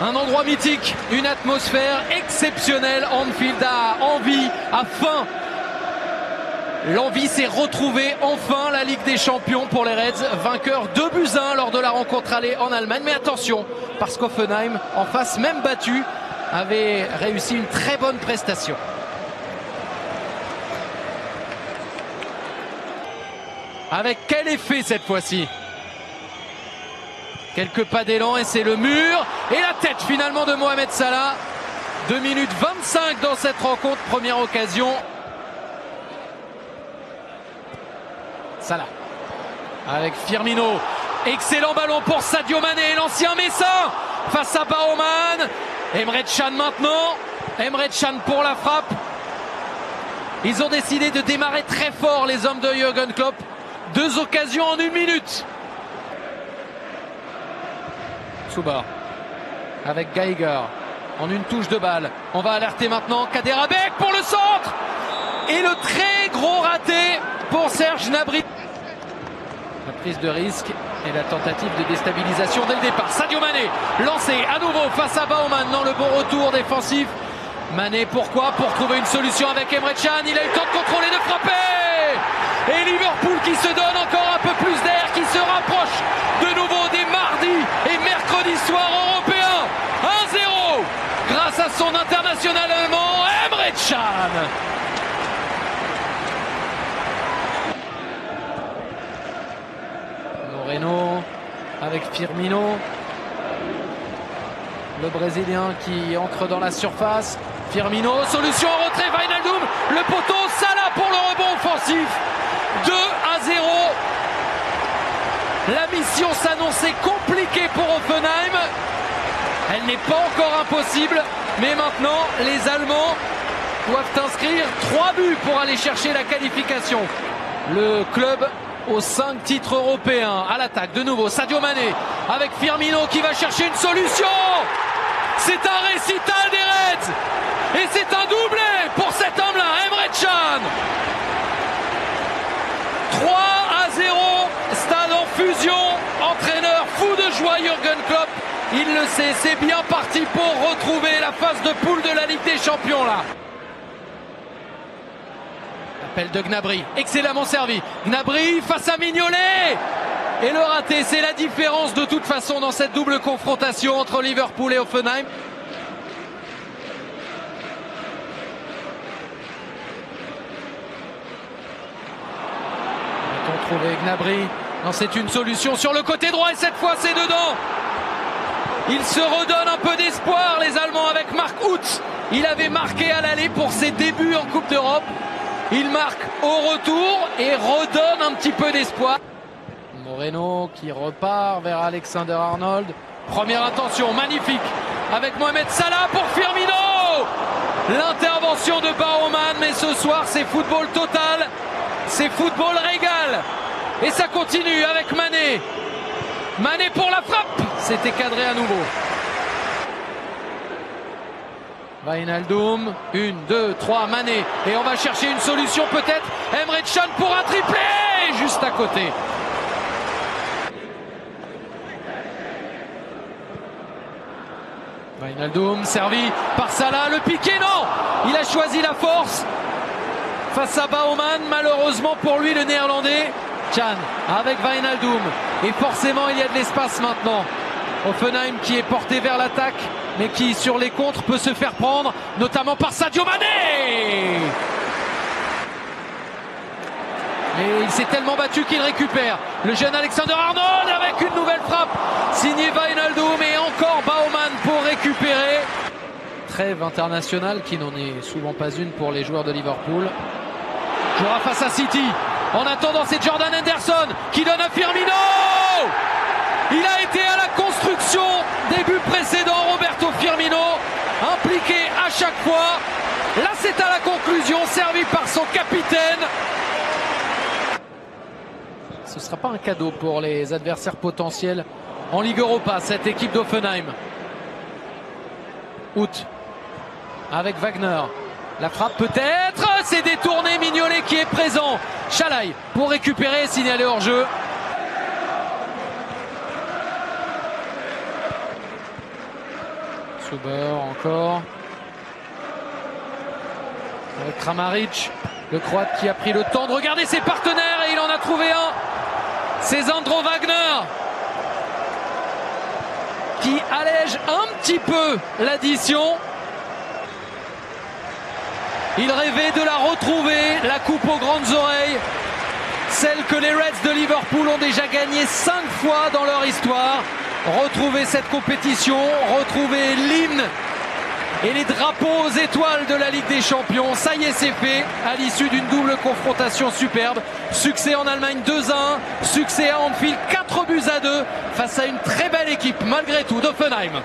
Un endroit mythique, une atmosphère exceptionnelle. Anfield a envie, a faim. L'envie s'est retrouvée, enfin la Ligue des Champions pour les Reds, vainqueurs 2-1 lors de la rencontre allée en Allemagne. Mais attention, parce qu'Hoffenheim, en face même battu, avait réussi une très bonne prestation. Avec quel effet cette fois-ci? Quelques pas d'élan et c'est le mur. Et la tête finalement de Mohamed Salah. 2 minutes 25 dans cette rencontre, première occasion. Salah avec Firmino. Excellent ballon pour Sadio Mané, l'ancien Messin face à Baumann. Emre Can maintenant. Emre Can pour la frappe. Ils ont décidé de démarrer très fort les hommes de Jürgen Klopp. 2 occasions en 1 minute. Souba avec Geiger en une touche de balle. On va alerter maintenant Kaderabek pour le centre. Et le très gros raté pour Serge Gnabry. La prise de risque et la tentative de déstabilisation dès le départ. Sadio Mané lancé à nouveau face à Baumann dans le bon retour défensif. Mané pourquoi? Pour trouver une solution avec Emre Can. Il a eu le temps de contrôler, de frapper. Et Liverpool qui se donne encore un peu plus d'air, qui se rapproche de nouveau des mardis et mercredis soirs européens. 1-0 grâce à son international allemand Emre Can. Moreno avec Firmino. Le Brésilien qui entre dans la surface. Firmino, solution en retrait, Wijnaldum, le poteau, Salah pour le rebond offensif. 2-0. La mission s'annonçait compliquée pour Hoffenheim. Elle n'est pas encore impossible, mais maintenant les Allemands doivent inscrire 3 buts pour aller chercher la qualification. Le club aux 5 titres européens. À l'attaque de nouveau Sadio Mané avec Firmino qui va chercher une solution. C'est un récital des Reds et c'est un doublé pour cet homme-là, Emre Can. 3-0, stade en fusion, entraîneur fou de joie Jürgen Klopp. Il le sait, c'est bien parti pour retrouver la phase de poule de la Ligue des Champions là. Appel de Gnabry, excellemment servi. Gnabry face à Mignolet. Et le raté, c'est la différence de toute façon dans cette double confrontation entre Liverpool et Hoffenheim. Va-t-on trouver Gnabry? Non, c'est une solution sur le côté droit et cette fois c'est dedans. Ils se redonnent un peu d'espoir les Allemands avec Marc Uth. Il avait marqué à l'aller pour ses débuts en Coupe d'Europe. Il marque au retour et redonne un petit peu d'espoir. Moreno qui repart vers Alexander Arnold. Première intention magnifique avec Mohamed Salah pour Firmino. L'intervention de Baumann, mais ce soir c'est football total. C'est football régal. Et ça continue avec Mané. Mané pour la frappe. C'était cadré à nouveau. Wijnaldum, 1, 2, 3, Mané. Et on va chercher une solution peut-être. Emre Can pour un triplé. Juste à côté. Wijnaldum servi par Salah. Le piqué, non. Il a choisi la force. Face à Baumann, malheureusement pour lui le néerlandais. Can avec Wijnaldum. Et forcément il y a de l'espace maintenant. Hoffenheim qui est porté vers l'attaque, mais qui sur les contres peut se faire prendre, notamment par Sadio Mané. Mais il s'est tellement battu qu'il récupère. Le jeune Alexander Arnold avec une nouvelle frappe. Signé Wijnaldum et encore Baumann pour récupérer. Trêve internationale qui n'en est souvent pas une pour les joueurs de Liverpool. Jouera face à City. En attendant, c'est Jordan Henderson qui donne à Firmino. Il a été à la construction des buts précédents, Roberto Firmino, impliqué à chaque fois. Là, c'est à la conclusion, servi par son capitaine. Ce ne sera pas un cadeau pour les adversaires potentiels en Ligue Europa, cette équipe d'Hoffenheim. Uth avec Wagner. La frappe peut-être, c'est détourné, Mignolet qui est présent. Chalai pour récupérer, signalé hors jeu. Zuber encore. Avec Kramaric, le Croate qui a pris le temps de regarder ses partenaires et il en a trouvé un. C'est Sandro Wagner qui allège un petit peu l'addition. Il rêvait de la retrouver, la coupe aux grandes oreilles. Celle que les Reds de Liverpool ont déjà gagnée 5 fois dans leur histoire. Retrouver cette compétition, retrouver l'hymne et les drapeaux aux étoiles de la Ligue des Champions. Ça y est, c'est fait à l'issue d'une double confrontation superbe. Succès en Allemagne 2-1, succès à Anfield 4-2 face à une très belle équipe malgré tout d'Hoffenheim.